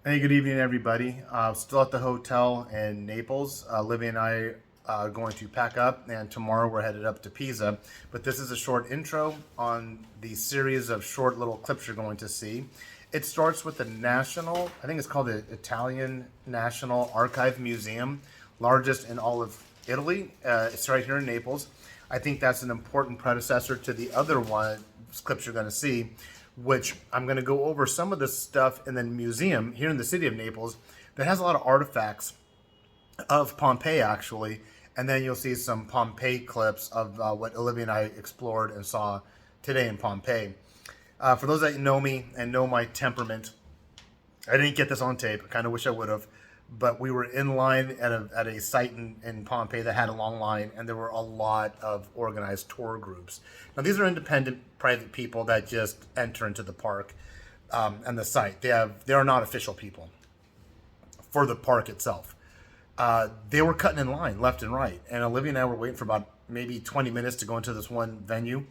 Hey, good evening, everybody. Still at the hotel in Naples. Livy and I are going to pack up, and tomorrow we're headed up to Pisa. But this is a short intro on the series of short little clips you're going to see. It starts with the National, I think it's called the Italian National Archive Museum, largest in all of Italy. It's right here in Naples. I think that's an important predecessor to the other one clips you're going to see, which I'm going to go over some of the stuff in the museum here in the city of Naples that has a lot of artifacts of Pompeii, actually. And then you'll see some Pompeii clips of what Olivia and I explored and saw today in Pompeii. For those that know me and know my temperament, I didn't get this on tape. I kind of wish I would have. But we were in line at a site in Pompeii that had a long line, and there were a lot of organized tour groups. Now, these are independent, private people that just enter into the park and the site. They are not official people for the park itself. They were cutting in line left and right, and Olivia and I were waiting for about maybe 20 minutes to go into this one venue,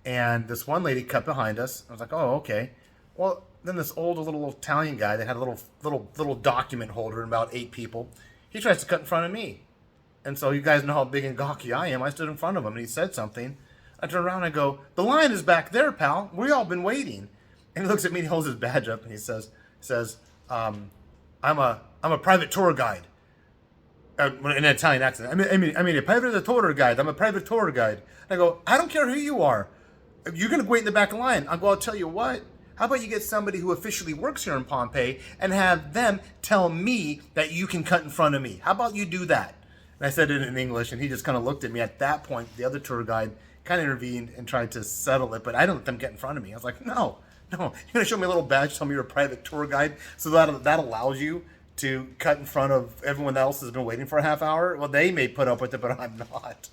and this one lady cut behind us. I was like, "Oh, okay." Well, then this old little Italian guy that had a little document holder and about 8 people, he tries to cut in front of me. And so you guys know how big and gawky I am. I stood in front of him and he said something. I turn around and I go, "The line is back there, pal. We all been waiting." And he looks at me and he holds his badge up and he says, I'm a private tour guide. In an Italian accent. I mean, a private tour guide. I'm a private tour guide. And I go, "I don't care who you are. You're going to wait in the back of the line." I go, "I'll tell you what. How about you get somebody who officially works here in Pompeii and have them tell me that you can cut in front of me? How about you do that?" And I said it in English, and he just kind of looked at me. At that point, the other tour guide kind of intervened and tried to settle it, but I didn't let them get in front of me. I was like, no, you're going to show me a little badge, tell me you're a private tour guide, so that allows you to cut in front of everyone else has been waiting for a half hour. Well, they may put up with it, but I'm not.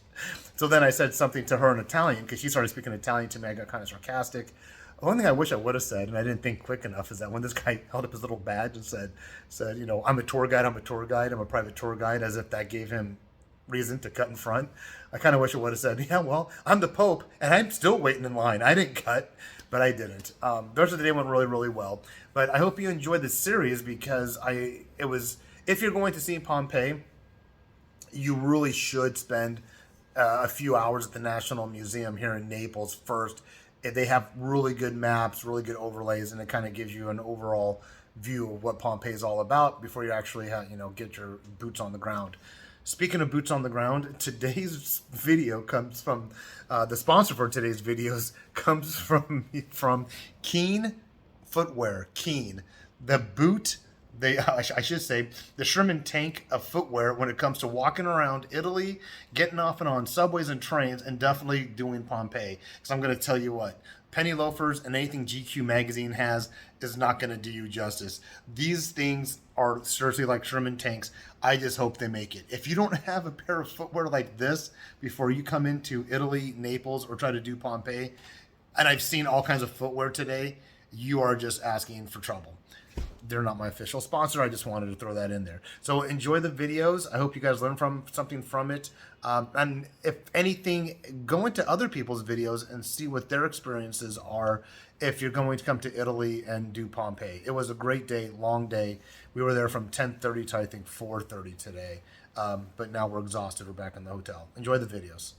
So then I said something to her in Italian because she started speaking Italian to me. I got kind of sarcastic. One thing I wish I would have said, and I didn't think quick enough, is that when this guy held up his little badge and said, "I'm a tour guide, I'm a tour guide, I'm a private tour guide," as if that gave him reason to cut in front. I kind of wish I would have said, "Yeah, well, I'm the Pope, and I'm still waiting in line. I didn't cut," but I didn't. The rest of the day went really, really well. But I hope you enjoyed this series because if you're going to see Pompeii, you really should spend a few hours at the National Museum here in Naples first. They have really good maps, really good overlays, and it kind of gives you an overall view of what Pompeii is all about before you actually get your boots on the ground. Speaking of boots on the ground, today's video comes from the sponsor for today's videos comes from Keen Footwear. Keen, the boot. I should say the Sherman tank of footwear when it comes to walking around Italy, getting off and on subways and trains, and definitely doing Pompeii. Because I'm going to tell you what, penny loafers and anything GQ magazine has is not going to do you justice. These things are seriously like Sherman tanks. I just hope they make it. If you don't have a pair of footwear like this before you come into Italy, Naples, or try to do Pompeii, and I've seen all kinds of footwear today, you are just asking for trouble. They're not my official sponsor. I just wanted to throw that in there. So enjoy the videos. I hope you guys learn something from it. And if anything, go into other people's videos and see what their experiences are if you're going to come to Italy and do Pompeii. It was a great day, long day. We were there from 10:30 to I think 4:30 today. But now we're exhausted. We're back in the hotel. Enjoy the videos.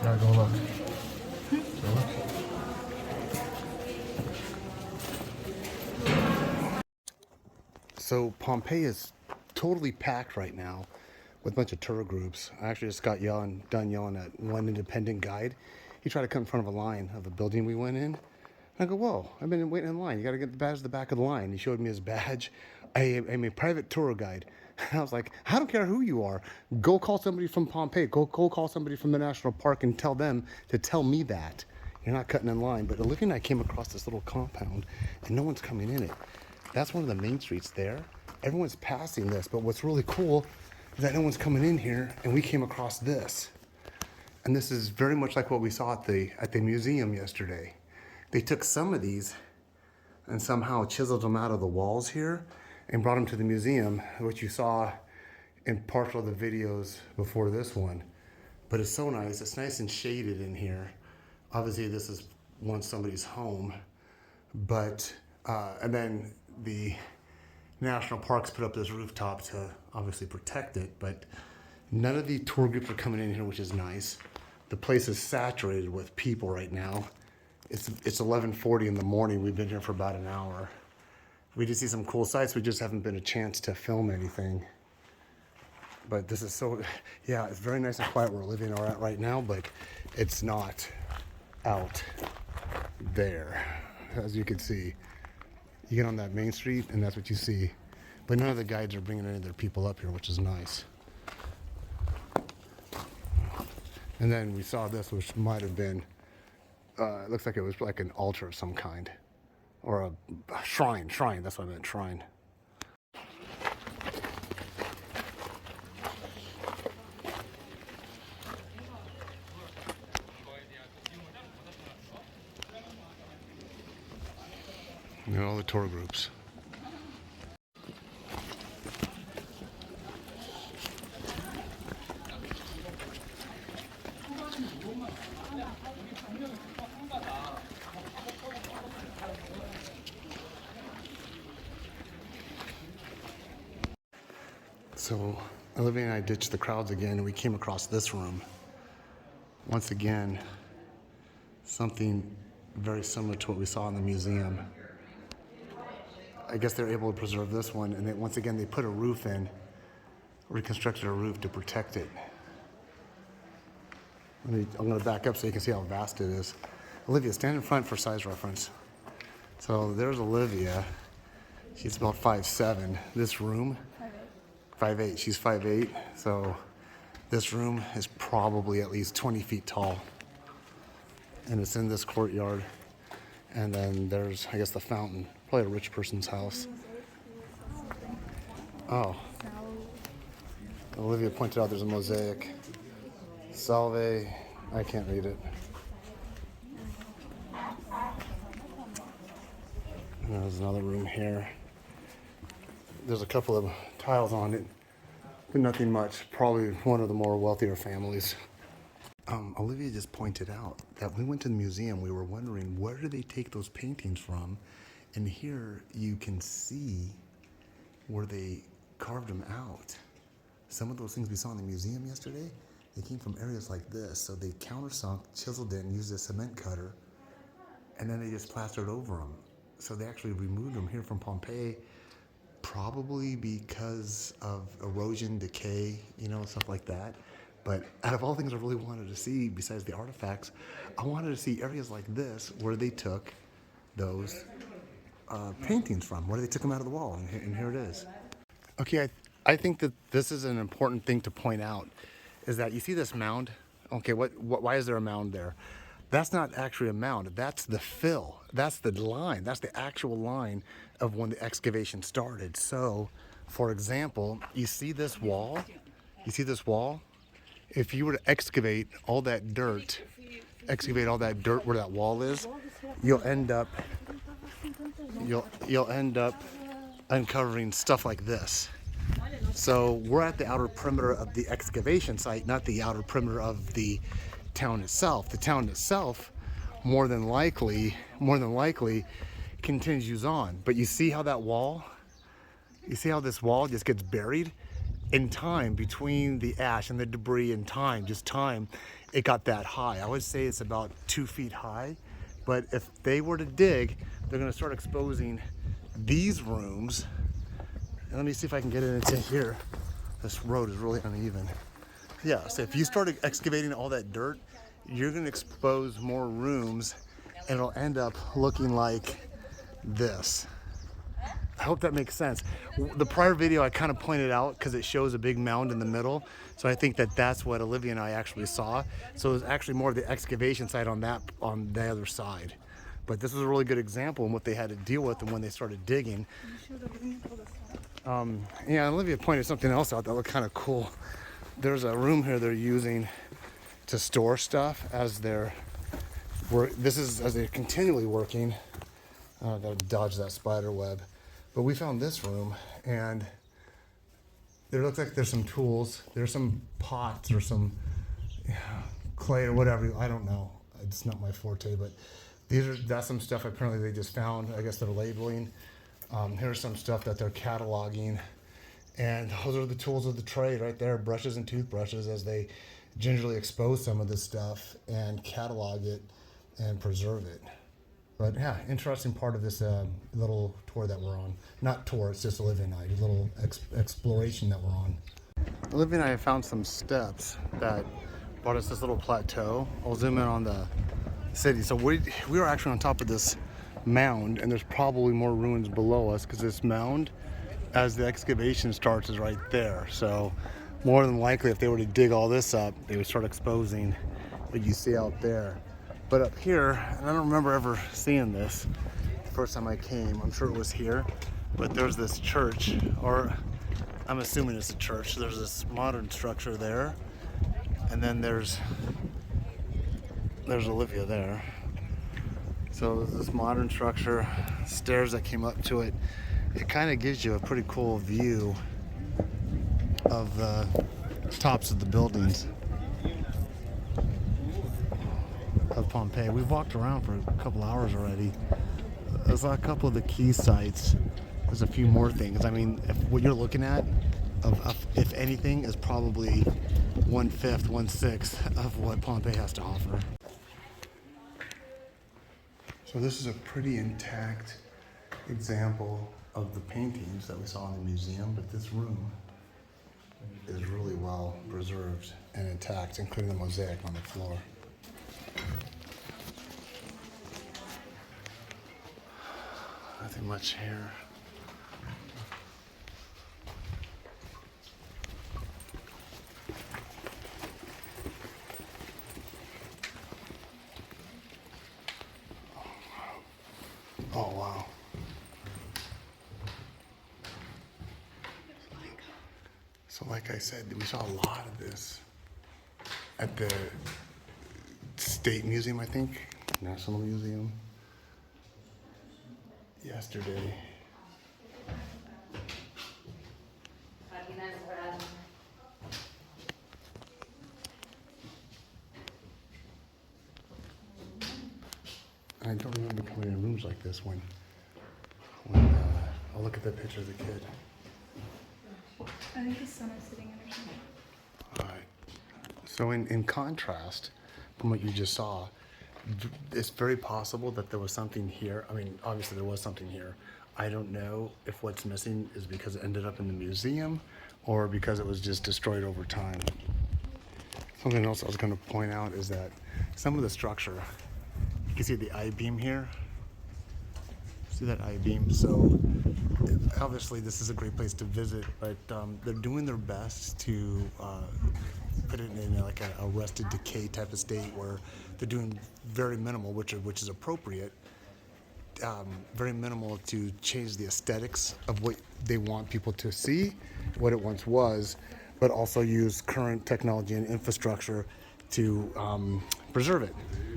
Now go look. So Pompeii is totally packed right now with a bunch of tour groups. I actually just got done yelling at one independent guide. He tried to come in front of a line of a building we went in. I go, whoa, I've been waiting in line. You got to get the badge at the back of the line. He showed me his badge. I'm a private tour guide. I was like, I don't care who you are. Go call somebody from Pompeii. Go call somebody from the national park and tell them to tell me that. You're not cutting in line. But Olivia and I came across this little compound and no one's coming in it. That's one of the main streets there. Everyone's passing this, but what's really cool is that no one's coming in here, and we came across this. And this is very much like what we saw at the museum yesterday. They took some of these and somehow chiseled them out of the walls here and brought them to the museum, which you saw in partial of the videos before this one. But it's so nice. It's nice and shaded in here. Obviously, this is once somebody's home, but and then the national parks put up this rooftop to obviously protect it, but none of the tour groups are coming in here, which is nice. The place is saturated with people right now. It's 11:40 in the morning. We've been here for about an hour. We did see some cool sights. We just haven't been a chance to film anything. But this is so, yeah, it's very nice and quiet where Olivia and I are at right now, but it's not out there, as you can see. You get on that main street and that's what you see. But none of the guides are bringing any of their people up here, which is nice. And then we saw this, which might have been, it looks like it was like an altar of some kind. Or a shrine, that's what I meant, shrine. You know, all the tour groups. So Olivia and I ditched the crowds again and we came across this room. Once again, something very similar to what we saw in the museum. I guess they're able to preserve this one, and once again they put a roof in, reconstructed a roof to protect it. I'm going to back up so you can see how vast it is. Olivia, stand in front for size reference. So there's Olivia. She's about 5'7". This room, 5'8". She's 5'8". So this room is probably at least 20 feet tall. And it's in this courtyard. And then there's, I guess, the fountain. Probably a rich person's house. Oh. Olivia pointed out there's a mosaic. Salve. I can't read it. And there's another room here. There's a couple of tiles on it, but nothing much. Probably one of the more wealthier families. Olivia just pointed out that when we went to the museum, we were wondering where did they take those paintings from? And here you can see where they carved them out. Some of those things we saw in the museum yesterday, they came from areas like this. So they countersunk, chiseled it, and used a cement cutter, and then they just plastered over them. So they actually removed them here from Pompeii, probably because of erosion, decay, you know, stuff like that. But out of all things I really wanted to see, besides the artifacts, I wanted to see areas like this where they took those paintings from, where they took them out of the wall, and here it is. Okay, I think that this is an important thing to point out, is that you see this mound? Okay, why is there a mound there? That's not actually a mound, that's the fill. That's the line, that's the actual line of when the excavation started. So, for example, you see this wall? If you were to excavate all that dirt where that wall is, you'll end up you'll end up uncovering stuff like this. So we're at the outer perimeter of the excavation site, not the outer perimeter of the town itself. The town itself, more than likely, continues on. But you see how that wall, you see how this wall just gets buried? In time, between the ash and the debris, in time, just time, it got that high. I would say it's about 2 feet high. But if they were to dig, they're gonna start exposing these rooms. And let me see if I can get it into here. This road is really uneven. Yeah, so if you start excavating all that dirt, you're gonna expose more rooms and it'll end up looking like this. I hope that makes sense. The prior video I kind of pointed out because it shows a big mound in the middle. So I think that that's what Olivia and I actually saw. So it was actually more of the excavation site on the other side. But this was a really good example of what they had to deal with and when they started digging. Yeah, Olivia pointed something else out that looked kind of cool. There's a room here they're using to store stuff as they're continually working. I gotta dodge that spider web. But we found this room and there looks like there's some tools. There's some pots or some clay or whatever. I don't know. It's not my forte, but that's some stuff apparently they just found. I guess they're labeling. Here's some stuff that they're cataloging. And those are the tools of the trade right there, brushes and toothbrushes, as they gingerly expose some of this stuff and catalog it and preserve it. But yeah, interesting part of this little tour that we're on. Not tour, it's just Olivia and I, a little exploration that we're on. Olivia and I have found some steps that brought us this little plateau. I'll zoom in on the city. So we were actually on top of this mound, and there's probably more ruins below us because this mound, as the excavation starts, is right there. So more than likely, if they were to dig all this up, they would start exposing what you see out there. But up here, and I don't remember ever seeing this the first time I came, I'm sure it was here, but there's this church, or I'm assuming it's a church. There's this modern structure there, and then there's Olivia there. So there's this modern structure, stairs that came up to it. It kind of gives you a pretty cool view of the tops of the buildings of Pompei. We've walked around for a couple hours already. There's a couple of the key sites. There's a few more things. I mean, if what you're looking at, if anything, is probably 1/5, 1/6 of what Pompei has to offer. So this is a pretty intact example of the paintings that we saw in the museum, but this room is really well preserved and intact, including the mosaic on the floor. Nothing much here. Oh wow. So like I said, we saw a lot of this at the State Museum, I think, National Museum, yesterday. I don't remember coming in rooms like this when I'll look at that picture of the kid. I think the son is sitting in or something. All right. So in contrast from what you just saw, it's very possible that there was something here. I mean, obviously there was something here. I don't know if what's missing is because it ended up in the museum or because it was just destroyed over time. Something else I was going to point out is that some of the structure, you can see the I-beam here. See that I-beam? So obviously this is a great place to visit, but they're doing their best to put it in like a rusted decay type of state where they're doing very minimal, which is appropriate, very minimal to change the aesthetics of what they want people to see, what it once was, but also use current technology and infrastructure to preserve it.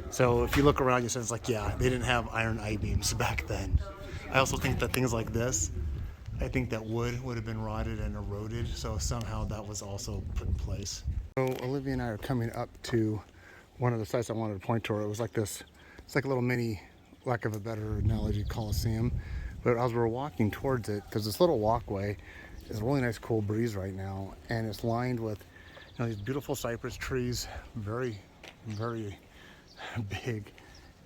So if you look around, you say it's like, yeah, they didn't have iron I-beams back then. I also think that things like this, I think that wood would have been rotted and eroded, so somehow that was also put in place. So Olivia and I are coming up to one of the sites I wanted to point to. It was like this, it's like a little mini, lack of a better analogy, Coliseum. But as we're walking towards it, there's this little walkway. It's a really nice cool breeze right now, and it's lined with, you know, these beautiful cypress trees, very, very big.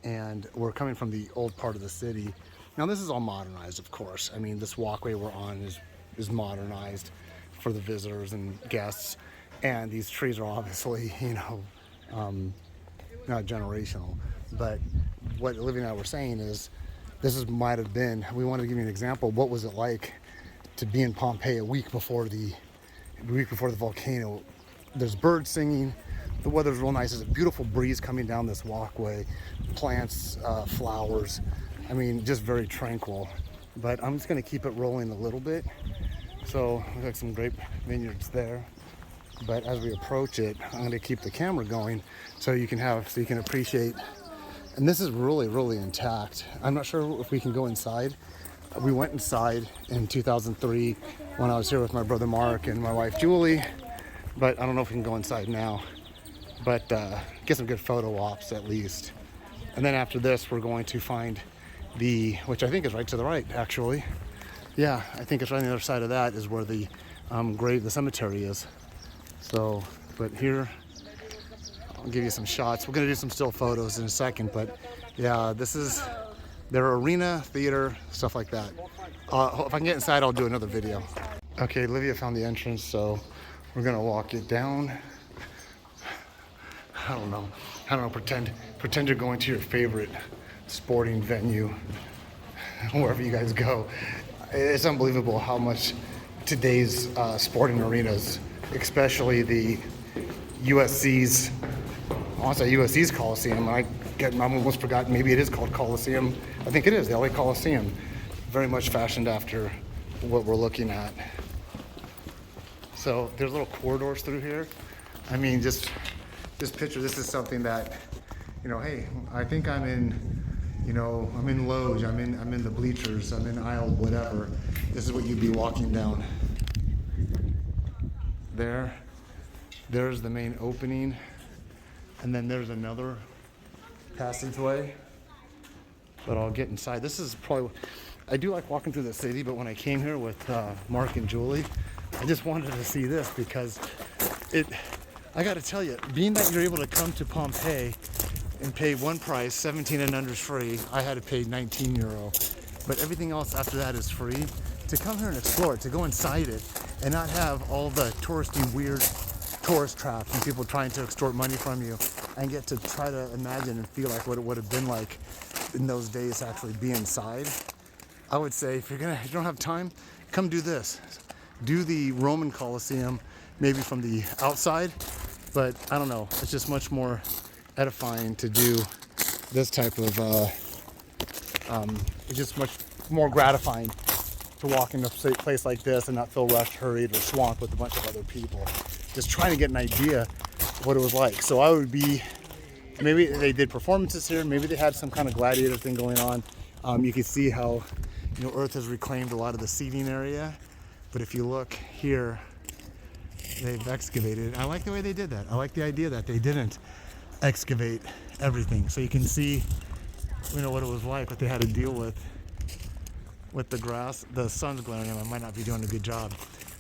And we're coming from the old part of the city. Now this is all modernized, of course. I mean, this walkway we're on is modernized for the visitors and guests. And these trees are obviously, you know, not generational. But what Olivia and I were saying is, might have been, we wanted to give you an example. What was it like to be in Pompeii a week before the volcano? There's birds singing. The weather's real nice. There's a beautiful breeze coming down this walkway. Plants, flowers. I mean, just very tranquil. But I'm just going to keep it rolling a little bit. So we've got some grape vineyards there. But as we approach it, I'm going to keep the camera going so you can appreciate. And this is really, really intact. I'm not sure if we can go inside. We went inside in 2003 when I was here with my brother Mark and my wife Julie, but I don't know if we can go inside now. But get some good photo ops at least. And then after this, we're going to find which I think is right to the right, actually. Yeah, I think it's right on the other side of that is where the cemetery is. So, but here, I'll give you some shots. We're gonna do some still photos in a second, but yeah, this is their arena, theater, stuff like that. If I can get inside, I'll do another video. Okay, Olivia found the entrance, so we're gonna walk it down. I don't know, pretend you're going to your favorite sporting venue, wherever you guys go. It's unbelievable how much today's sporting arenas, especially the USC's, I want to say USC's Coliseum. I almost forgot, maybe it is called Coliseum. I think it is, the LA Coliseum. Very much fashioned after what we're looking at. So there's little corridors through here. I mean, just this picture, this is something that, you know, hey, I think I'm in, you know, I'm in Loge, I'm in the bleachers, I'm in aisle whatever. This is what you'd be walking down. There's the main opening, and then there's another passageway. But I'll get inside. This is probably, I do like walking through the city, but when I came here with Mark and Julie, I just wanted to see this because I got to tell you, being that you're able to come to Pompeii and pay one price, 17 and under is free. I had to pay 19 euro, but everything else after that is free. To come here and explore it, to go inside it, and not have all the touristy, weird tourist traps and people trying to extort money from you, and get to try to imagine and feel like what it would have been like in those days to actually be inside. I would say if you don't have time, come do this. Do the Roman Colosseum, maybe from the outside, but I don't know, it's just much more edifying to do this type of, it's just much more gratifying to walk into a place like this and not feel rushed, hurried, or swamped with a bunch of other people. Just trying to get an idea of what it was like. So I would be, maybe they did performances here, maybe they had some kind of gladiator thing going on. You can see how, you know, Earth has reclaimed a lot of the seating area. But if you look here, they've excavated. I like the way they did that. I like the idea that they didn't excavate everything. So you can see, you know, what it was like, what they had to deal with the grass. The sun's glaring at them. I might not be doing a good job.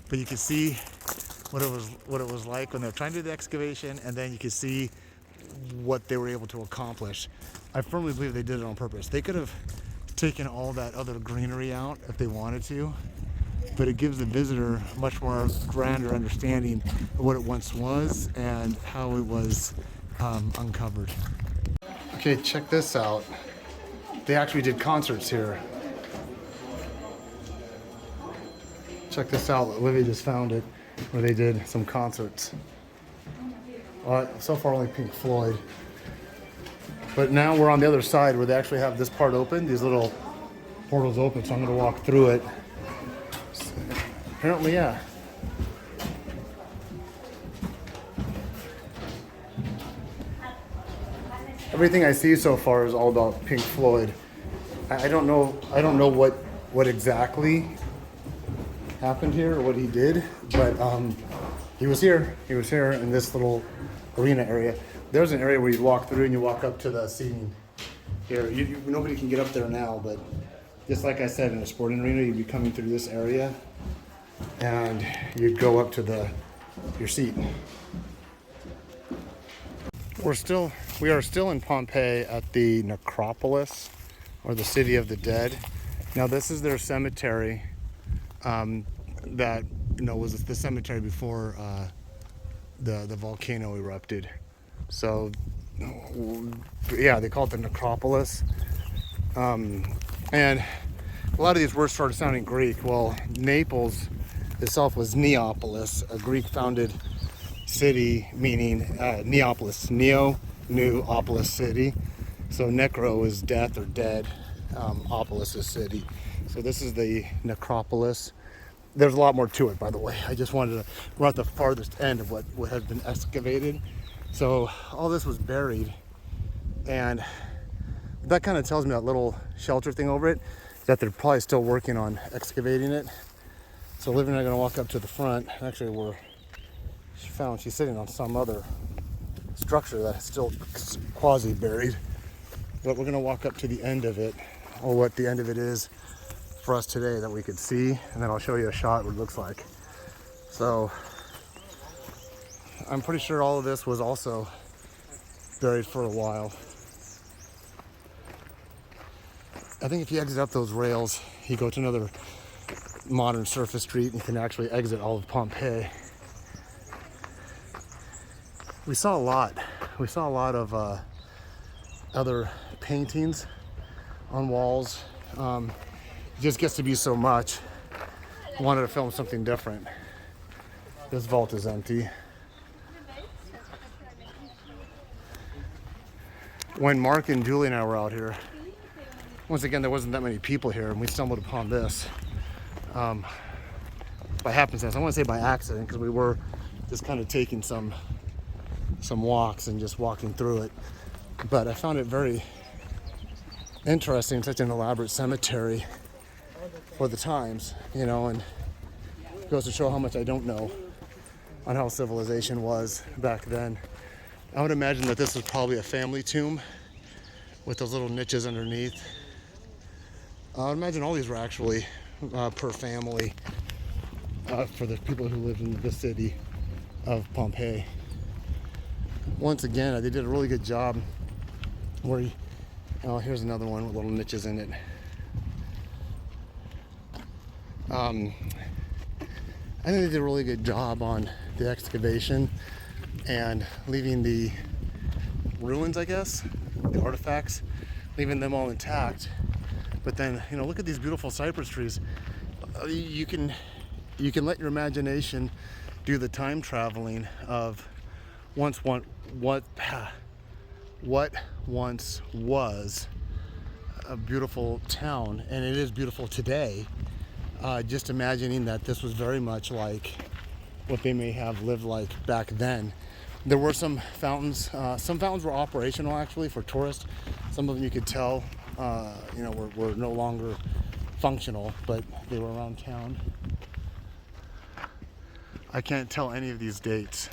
But you can see what it was like when they were trying to do the excavation, and then you can see what they were able to accomplish. I firmly believe they did it on purpose. They could have taken all that other greenery out if they wanted to, but it gives the visitor a much more grander understanding of what it once was and how it was uncovered. Okay, check this out. They actually did concerts here. Check this out. Olivia just found it, where they did some concerts. So far only Pink Floyd. But now we're on the other side where they actually have this part open, these little portals open, so I'm going to walk through it. Apparently, yeah. Everything I see so far is all about Pink Floyd. I don't know. I don't know what exactly happened here or what he did, but he was here. He was here in this little arena area. There's an area where you walk through and you walk up to the seating. Here, nobody can get up there now, but just like I said, in a sporting arena, you'd be coming through this area, and you'd go up to your seat. We are still in Pompeii at the necropolis, or the city of the dead. Now, this is their cemetery. That was the cemetery before the volcano erupted. So, yeah, they call it the necropolis. And a lot of these words started sounding Greek. Well, Naples itself was Neapolis, a Greek-founded city, meaning Neapolis, new Opolis city. So necro is death or dead, opolis is city. So this is the necropolis. There's a lot more to it, by the way. I just wanted to, we're at the farthest end of what has been excavated. So all this was buried, and that kind of tells me that little shelter thing over it, that they're probably still working on excavating it. So Olivia and I are gonna walk up to the front. Actually, she's sitting on some other structure that's still quasi buried. But we're gonna walk up to the end of it, or what the end of it is for us today that we could see, and then I'll show you a shot what it looks like. So I'm pretty sure all of this was also buried for a while. I think if you exit up those rails, you go to another modern surface street and you can actually exit all of Pompeii. We saw a lot. We saw a lot of other paintings on walls. It just gets to be so much. I wanted to film something different. This vault is empty. When Mark and Julie and I were out here, once again, there wasn't that many people here, and we stumbled upon this by happenstance. I want to say by accident, because we were just kind of taking some walks and just walking through it. But I found it very interesting, such an elaborate cemetery for the times, and it goes to show how much I don't know on how civilization was back then. I would imagine that this was probably a family tomb with those little niches underneath. I would imagine all these were actually per family for the people who lived in the city of Pompeii. Once again, they did a really good job where here's another one with little niches in it. I think they did a really good job on the excavation and leaving the ruins, I guess, the artifacts, leaving them all intact. But then, look at these beautiful cypress trees. You can let your imagination do the time traveling of what once was a beautiful town, and it is beautiful today. Just imagining that this was very much like what they may have lived like back then. There were some fountains. Some fountains were operational actually for tourists. Some of them you could tell, were no longer functional, but they were around town. I can't tell any of these dates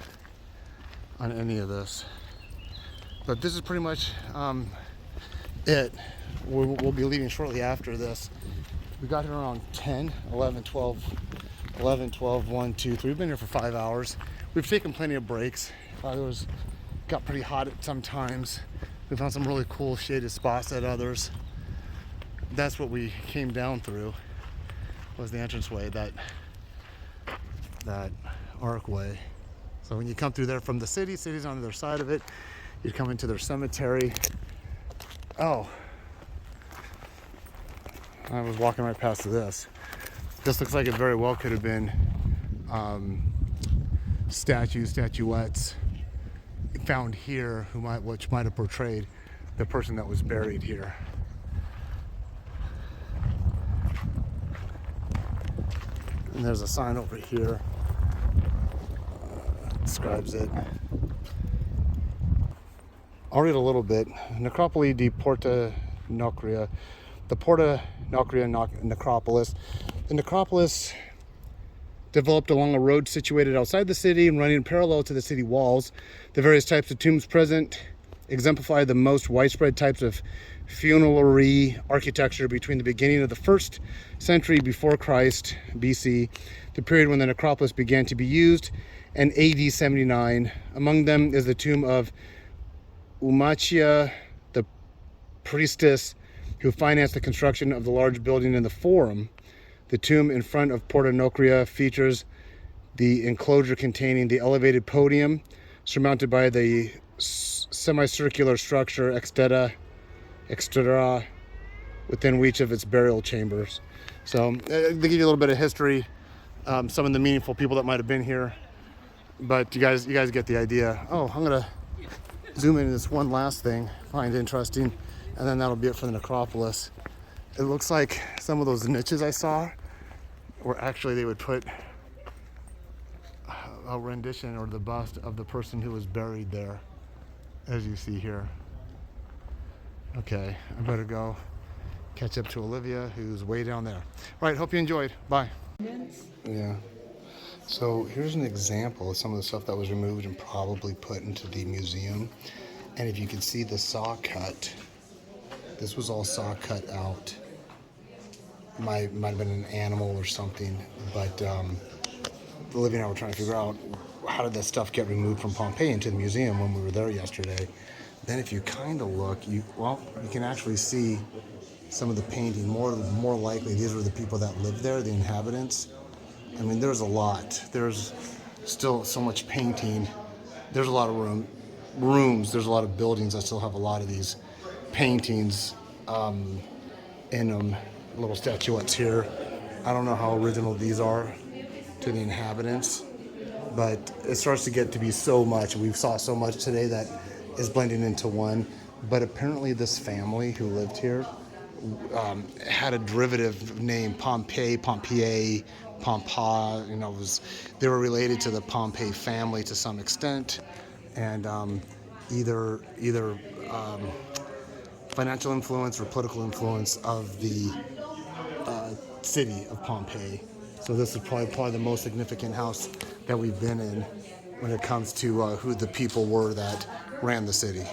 on any of this, but this is pretty much it. We'll be leaving shortly after this. We got here around 10, 11, 12, 1, 2, 3. We've been here for 5 hours. We've taken plenty of breaks. Got pretty hot at some times. We found some really cool shaded spots at others. That's what we came down through, was the entranceway, that archway. So when you come through there from the city's on the other side of it, you come into their cemetery. Oh, I was walking right past this. This looks like it very well could have been statuettes found here which might have portrayed the person that was buried here. And there's a sign over here describes it. I'll read a little bit. Necropoli di Porta Nocria, the Porta Nocria necropolis. The necropolis developed along a road situated outside the city and running parallel to the city walls. The various types of tombs present exemplify the most widespread types of funerary architecture between the beginning of the 1st century before Christ, BC, the period when the necropolis began to be used, and AD 79. Among them is the tomb of Umachia, the priestess who financed the construction of the large building in the Forum. The tomb in front of Porta Nocria features the enclosure containing the elevated podium surmounted by the semicircular structure exterra within reach of its burial chambers. So they give you a little bit of history, some of the meaningful people that might have been here, but you guys get the idea. Oh, I'm gonna zoom into this one last thing, find interesting, and then that'll be it for the necropolis. It looks like some of those niches I saw were actually, they would put a rendition or the bust of the person who was buried there, as you see here. Okay, I better go catch up to Olivia, who's way down there. All right, hope you enjoyed. Bye. Yeah. So here's an example of some of the stuff that was removed and probably put into the museum. And if you can see the saw cut, this was all saw cut out. Might have been an animal or something, but Olivia and I were trying to figure out how did that stuff get removed from Pompeii into the museum when we were there yesterday. Then if you kind of look, you can actually see some of the painting. More likely, these were the people that lived there, the inhabitants. I mean, there's a lot. There's still so much painting. There's a lot of rooms. There's a lot of buildings that still have a lot of these paintings in them. Little statuettes here. I don't know how original these are to the inhabitants, but it starts to get to be so much. We saw so much today that is blending into one. But apparently this family who lived here had a derivative name, Pompei, Pompeii, Pompa. They were related to the Pompei family to some extent, and either financial influence or political influence of the city of Pompeii. So this is probably the most significant house that we've been in when it comes to who the people were that ran the city.